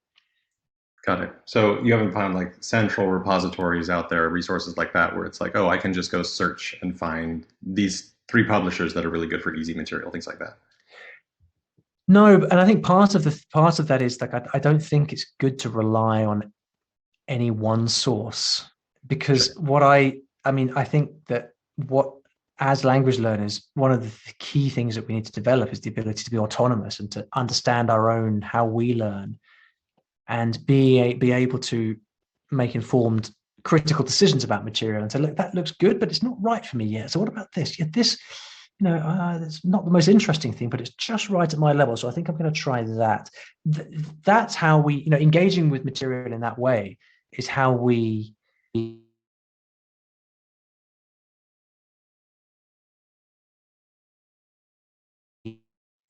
Got it. So you haven't found like central repositories out there, resources like that, where it's like, oh, I can just go search and find these 3 publishers that are really good for easy material, things like that. No, and I think part of that is like I don't think it's good to rely on any one source, because I think that as language learners, one of the key things that we need to develop is the ability to be autonomous and to understand how we learn, and be able to make informed critical decisions about material and say, look, that looks good, but it's not right for me yet. So what about this? Yeah, this, it's not the most interesting thing, but it's just right at my level. So I think I'm going to try that. That's how we, engaging with material in that way is how we.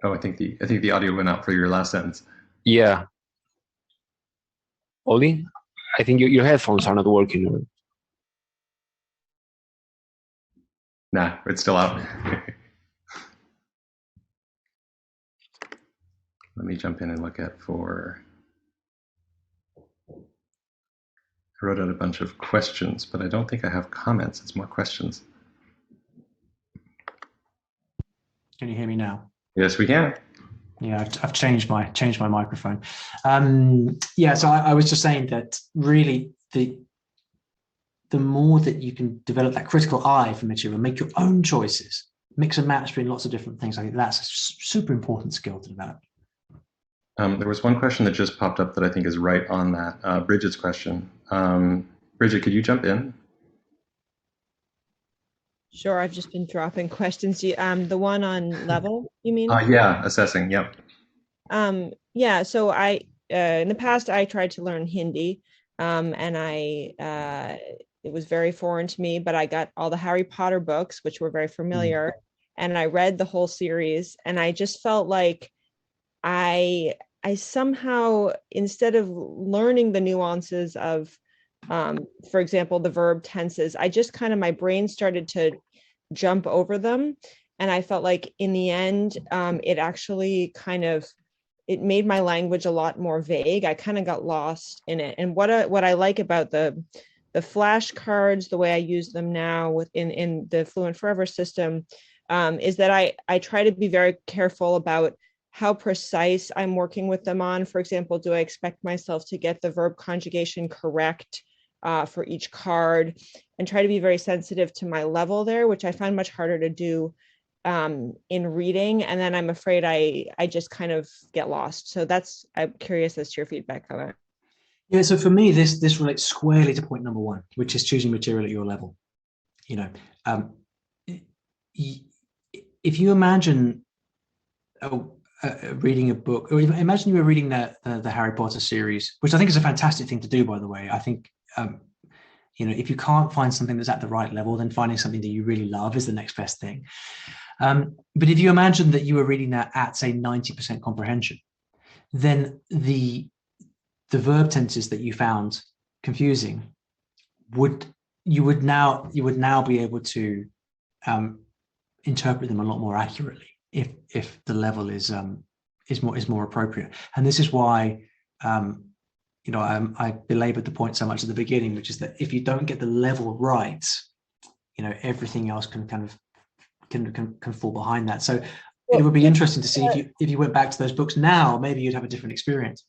Oh, I think the audio went out for your last sentence. Yeah. Olly, I think your headphones are not working. Nah, it's still out. Let me jump in and look I wrote out a bunch of questions, but I don't think I have comments. It's more questions. Can you hear me now? Yes, we can. Yeah, I've changed my microphone. So I was just saying that really the more that you can develop that critical eye for material, make your own choices, mix and match between lots of different things, I think that's a super important skill to develop. There was one question that just popped up that I think is right on that. Bridget's question. Bridget, could you jump in? Sure, I've just been dropping questions. The one on level, you mean? Yeah, assessing. Yep. Yeah. So I, in the past, I tried to learn Hindi, and it was very foreign to me. But I got all the Harry Potter books, which were very familiar, and I read the whole series, and I just felt like I somehow, instead of learning the nuances of, for example, the verb tenses, I just kind of, my brain started to jump over them. And I felt like in the end, it actually it made my language a lot more vague. I kind of got lost in it. And what I like about the flashcards, the way I use them now in the Fluent Forever system, is that I try to be very careful about how precise I'm working with them on. For example, do I expect myself to get the verb conjugation correct for each card, and try to be very sensitive to my level there, which I find much harder to do in reading. And then I'm afraid I just kind of get lost. So I'm curious as to your feedback on that. Yeah, so for me, this relates squarely to point number 1, which is choosing material at your level. If you imagine reading a book, or imagine you were reading the Harry Potter series, which I think is a fantastic thing to do, by the way. I think if you can't find something that's at the right level, then finding something that you really love is the next best thing. But if you imagine that you were reading that at, say, 90% comprehension, then the verb tenses that you found confusing you would now be able to interpret them a lot more accurately if the level is more appropriate. And this is why I belabored the point so much at the beginning, which is that if you don't get the level right, everything else can fall behind that. So it would be interesting to see if you went back to those books now, maybe you'd have a different experience.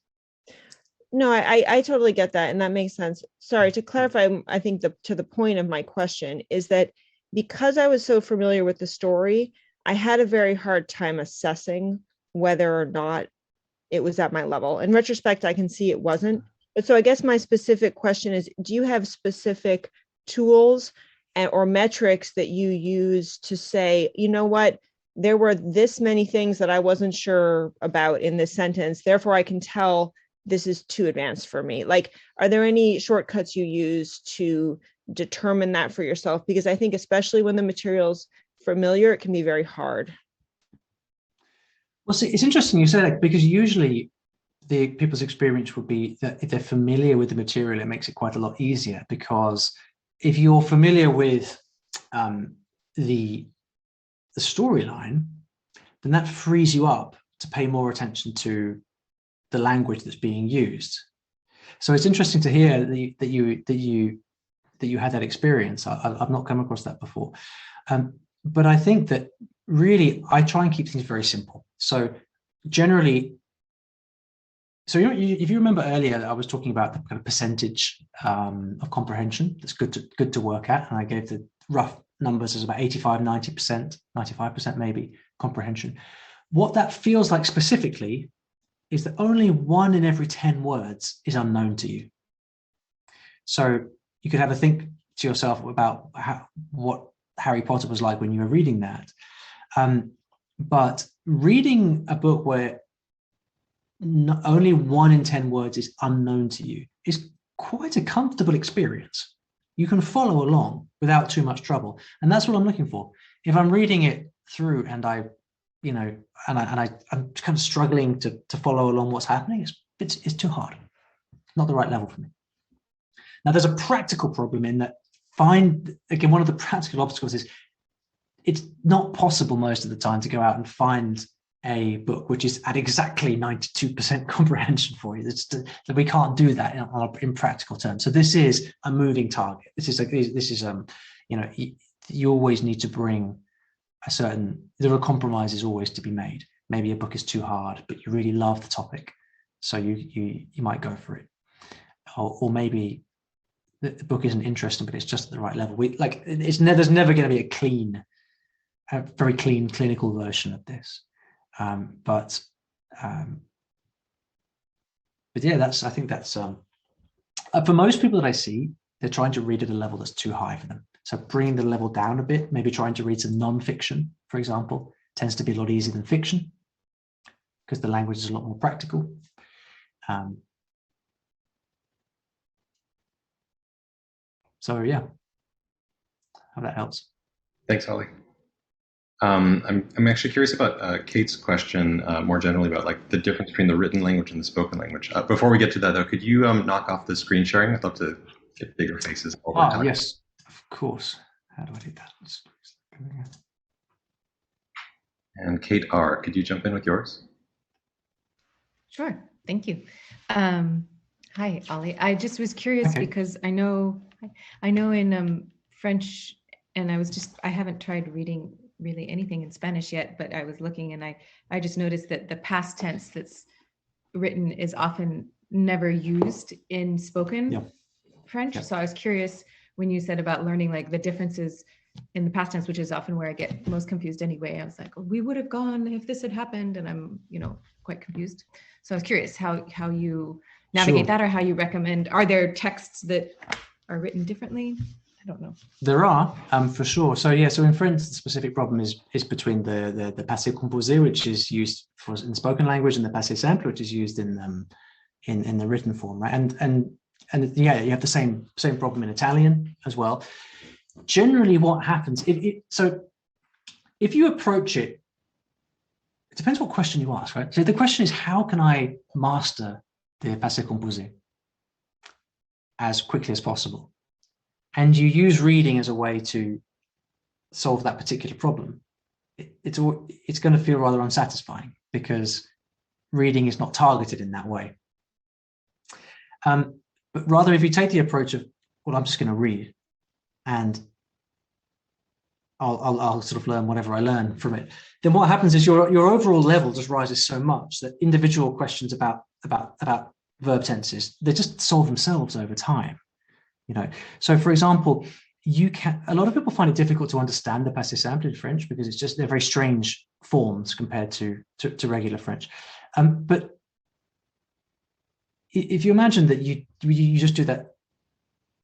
No, I totally get that, and that makes sense. Sorry, to clarify, I think to the point of my question is that because I was so familiar with the story, I had a very hard time assessing whether or not it was at my level. In retrospect, I can see it wasn't. But so I guess my specific question is, do you have specific tools or metrics that you use to say, you know what, there were this many things that I wasn't sure about in this sentence, therefore I can tell this is too advanced for me? Like, are there any shortcuts you use to determine that for yourself? Because I think especially when the material's familiar, it can be very hard. Well, see, it's interesting you say that, because usually the people's experience would be that if they're familiar with the material, it makes it quite a lot easier, because if you're familiar with the storyline, then that frees you up to pay more attention to the language that's being used. So it's interesting to hear that you had that experience. I've not come across that before, but I think that really I try and keep things very simple. So generally, so if you remember earlier, I was talking about the kind of percentage of comprehension that's good to work at, and I gave the rough numbers as about 85, 90%, 95% maybe comprehension. What that feels like specifically is that only 1 in every 10 words is unknown to you. So you could have a think to yourself about what Harry Potter was like when you were reading that. But reading a book where only 1 in 10 words is unknown to you is quite a comfortable experience. You can follow along without too much trouble. And that's what I'm looking for. If I'm reading it through and I'm kind of struggling to follow along what's happening, it's too hard. Not the right level for me. Now, there's a practical problem in that. One of the practical obstacles is it's not possible most of the time to go out and find a book which is at exactly 92% comprehension for you. We can't do that in practical terms. So this is a moving target. You always need to bring there are compromises always to be made. Maybe a book is too hard, but you really love the topic, so you might go for it. Or maybe the book isn't interesting, but it's just at the right level. There's never going to be a very clean clinical version of this. But yeah, I think that's for most people that I see, they're trying to read at a level that's too high for them. So bringing the level down a bit, maybe trying to read some non-fiction, for example, tends to be a lot easier than fiction because the language is a lot more practical. So yeah, hope that helps. Thanks, Olly. I'm actually curious about Kate's question more generally about like the difference between the written language and the spoken language. Before we get to that though, could you knock off the screen sharing? I'd love to get bigger faces. Yes, of course. How do I do that? And Kate R., could you jump in with yours? Sure, thank you. Hi, Olly. I just was curious because I know in French, and I haven't tried reading really anything in Spanish yet, but I was looking and I just noticed that the past tense that's written is often never used in spoken French. So I was curious when you said about learning like the differences in the past tense, which is often where I get most confused anyway. I was like, we would have gone if this had happened, and I'm quite confused. So I was curious how you navigate that, or how you recommend. Are there texts that are written differently? I don't know. There are, for sure. So in French, the specific problem is between the passé composé, which is used in spoken language, and the passé simple, which is used in the written form, right? And you have the same problem in Italian as well. Generally, what happens if you approach it depends what question you ask, right? So the question is, how can I master the passé composé as quickly as possible? And you use reading as a way to solve that particular problem. It's going to feel rather unsatisfying because reading is not targeted in that way. But rather, if you take the approach of, well, I'm just going to read, and I'll sort of learn whatever I learn from it. Then what happens is your overall level just rises so much that individual questions about verb tenses, they just solve themselves over time. So for example, a lot of people find it difficult to understand the passé simple in French because they're very strange forms compared to regular French. But if you imagine that you just do that,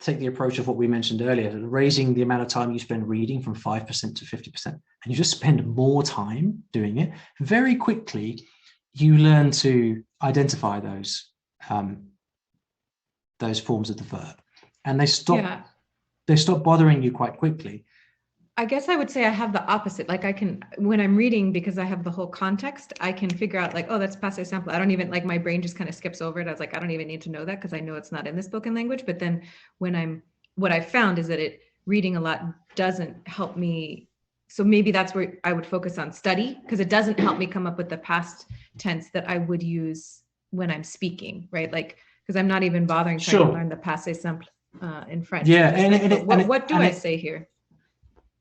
take the approach of what we mentioned earlier, raising the amount of time you spend reading from 5% to 50%, and you just spend more time doing it, very quickly you learn to identify those forms of the verb, and they stop bothering you quite quickly. I guess I would say I have the opposite. Like when I'm reading, because I have the whole context, I can figure out like, oh, that's passé simple. I don't even, like, my brain just kind of skips over it. I was like, I don't even need to know that because I know it's not in the spoken language. But then what I found is that reading a lot doesn't help me. So maybe that's where I would focus on study, because it doesn't help me come up with the past tense that I would use when I'm speaking, right? Like, because I'm not even bothering trying to learn the passé simple in French. Yeah, what do I say here?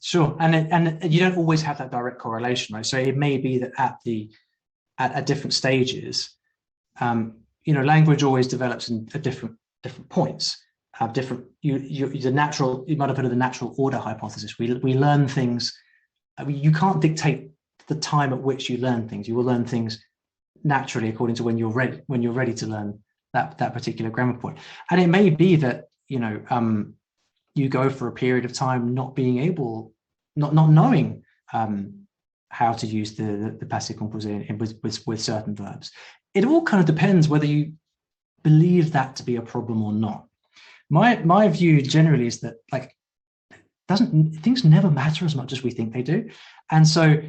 Sure, and you don't always have that direct correlation, right? So it may be that at different stages, language always develops at different points. You might have heard of the natural order hypothesis. We learn things. You can't dictate the time at which you learn things. You will learn things naturally according to when you're ready to learn that particular grammar point. And it may be that you go for a period of time not knowing how to use the passé composé with certain verbs. It all kind of depends whether you believe that to be a problem or not. My view generally is that things never matter as much as we think they do, and so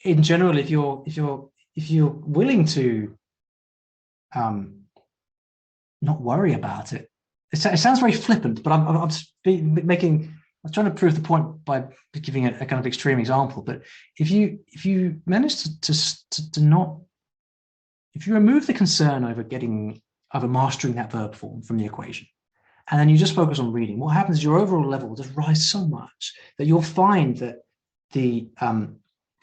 in general, if you're willing to not worry about it, it sounds very flippant, but I'm trying to prove the point by giving a kind of extreme example. But if you manage to not, if you remove the concern over mastering that verb form from the equation, and then you just focus on reading, what happens is your overall level will just rise so much that you'll find that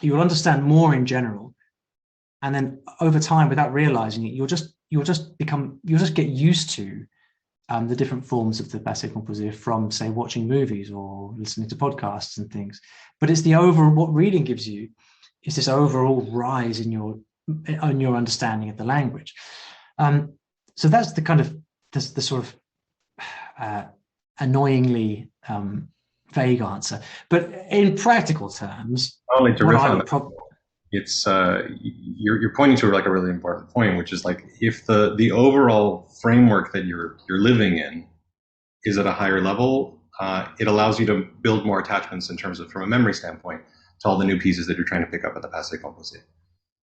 you'll understand more in general, and then over time, without realizing it, you'll just get used to the different forms of the passé composé from, say, watching movies or listening to podcasts and things. But it's what reading gives you is this overall rise in your understanding of the language. So that's the kind of the sort of annoyingly vague answer. But in practical terms, only to riff on that, it's you're pointing to like a really important point, which is like if the overall framework that you're living in is at a higher level, it allows you to build more attachments in terms of, from a memory standpoint, to all the new pieces that you're trying to pick up at the passé composé.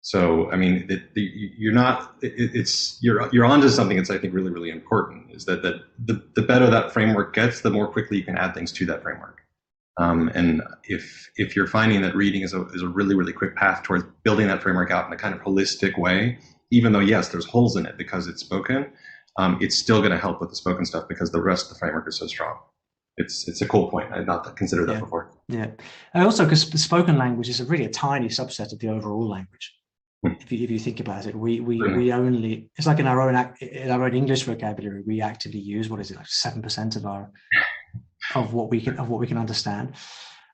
So, I mean, you're onto something that's, I think, really, really important, is that the better that framework gets, the more quickly you can add things to that framework. And if you're finding that reading is a really, really quick path towards building that framework out in a kind of holistic way, even though, yes, there's holes in it because it's spoken, it's still going to help with the spoken stuff because the rest of the framework is so strong. It's a cool point. I had not considered that before. Yeah, and also because spoken language is really a tiny subset of the overall language. If you think about it, we only, it's like in our own English vocabulary, we actively use, what is it, like 7% of what we can understand.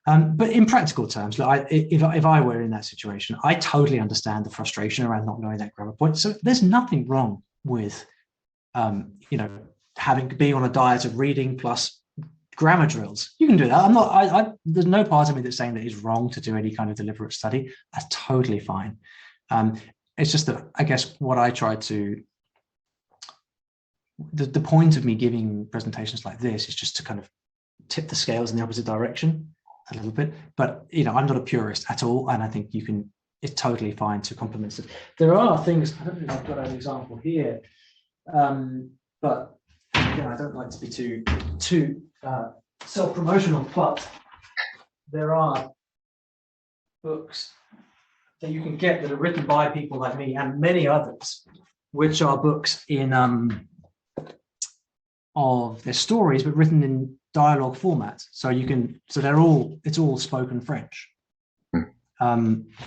But in practical terms, if I were in that situation, I totally understand the frustration around not knowing that grammar point. So there's nothing wrong with being on a diet of reading plus grammar drills. You can do that. There's no part of me that's saying that it's wrong to do any kind of deliberate study. That's totally fine. It's just that, I guess, what I try to, the point of me giving presentations like this is just to kind of tip the scales in the opposite direction a little bit. But I'm not a purist at all, and I think it's totally fine to complement it. There are things, I don't know if I've got an example here, but again, I don't like to be too self-promotional, but there are books that you can get that are written by people like me and many others, which are books of their stories, but written dialogue format. So it's all spoken French.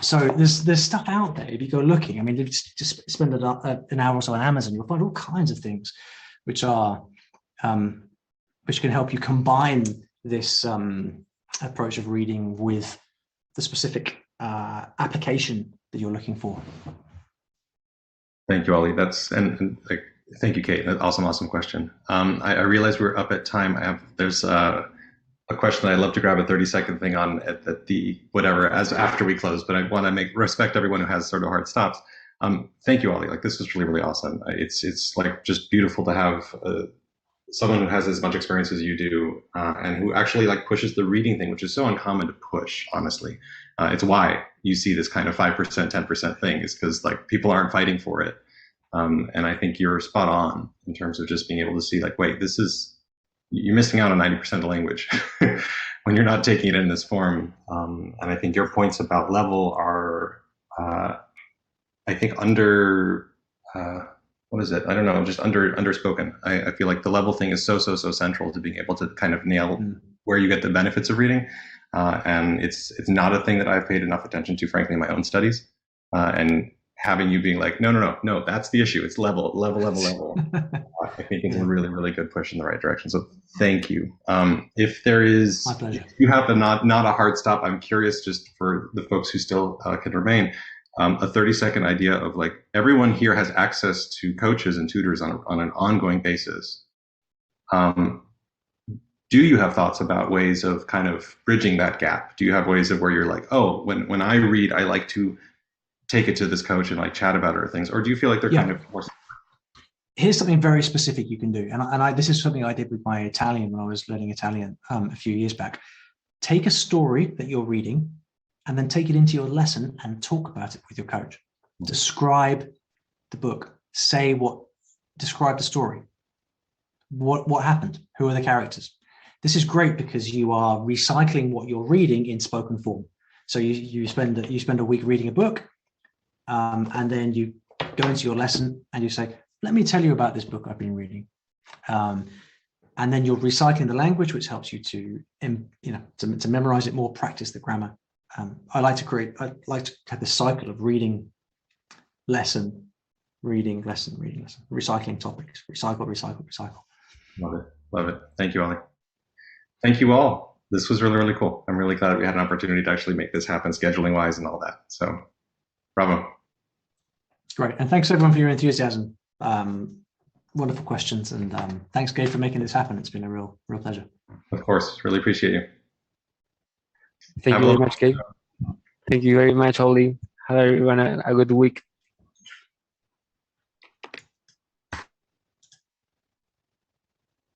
So there's stuff out there if you go looking. I mean, just spend an hour or so on Amazon, you'll find all kinds of things which can help you combine this approach of reading with the specific application that you're looking for. Thank you, Olly. Thank you, Kate. Awesome question. I realize we're up at time. There's a question that I'd love to grab a 30-second thing on at the whatever as after we close, but I want to respect everyone who has sort of hard stops. Thank you, Olly. Like, this is really awesome. It's like just beautiful to have someone who has as much experience as you do, and who actually like pushes the reading thing, which is so uncommon to push, honestly. It's why you see this kind of 5%, 10% thing, is because like people aren't fighting for it. And I think you're spot on in terms of just being able to see like, wait, you're missing out on 90% of language when you're not taking it in this form. And I think your points about level are, I think what is it? I don't know, just underspoken. I feel like the level thing is so central to being able to kind of nail where you get the benefits of reading. And it's not a thing that I've paid enough attention to, frankly, in my own studies. And having you being like, no, that's the issue. It's level. I think it's a really good push in the right direction. So thank you. If there is, my pleasure. If you have not a hard stop, I'm curious, just for the folks who still can remain, a 30-second idea of like, everyone here has access to coaches and tutors on an ongoing basis. Do you have thoughts about ways of kind of bridging that gap? Do you have ways of where you're like, oh, when I read, I like to take it to this coach and like chat about it or things? Or do you feel like they're kind of more? Here's something very specific you can do. And this is something I did with my Italian when I was learning Italian a few years back. Take a story that you're reading and then take it into your lesson and talk about it with your coach. Describe the book. Describe the story. What happened? Who are the characters? This is great because you are recycling what you're reading in spoken form. So you spend a week reading a book, and then you go into your lesson and you say, let me tell you about this book I've been reading. And then you're recycling the language, which helps you to memorize it more, practice the grammar. I like to have this cycle of reading, lesson, recycling topics, recycle. Love it. Thank you, Olly. Thank you all. This was really cool. I'm really glad we had an opportunity to actually make this happen, scheduling wise and all that. So, bravo. Great. And thanks everyone for your enthusiasm. Wonderful questions. And thanks, Gabe, for making this happen. It's been a real pleasure. Of course. Really appreciate you. Thank you very much, Gabe. Thank you very much, Olly. Have everyone a good week.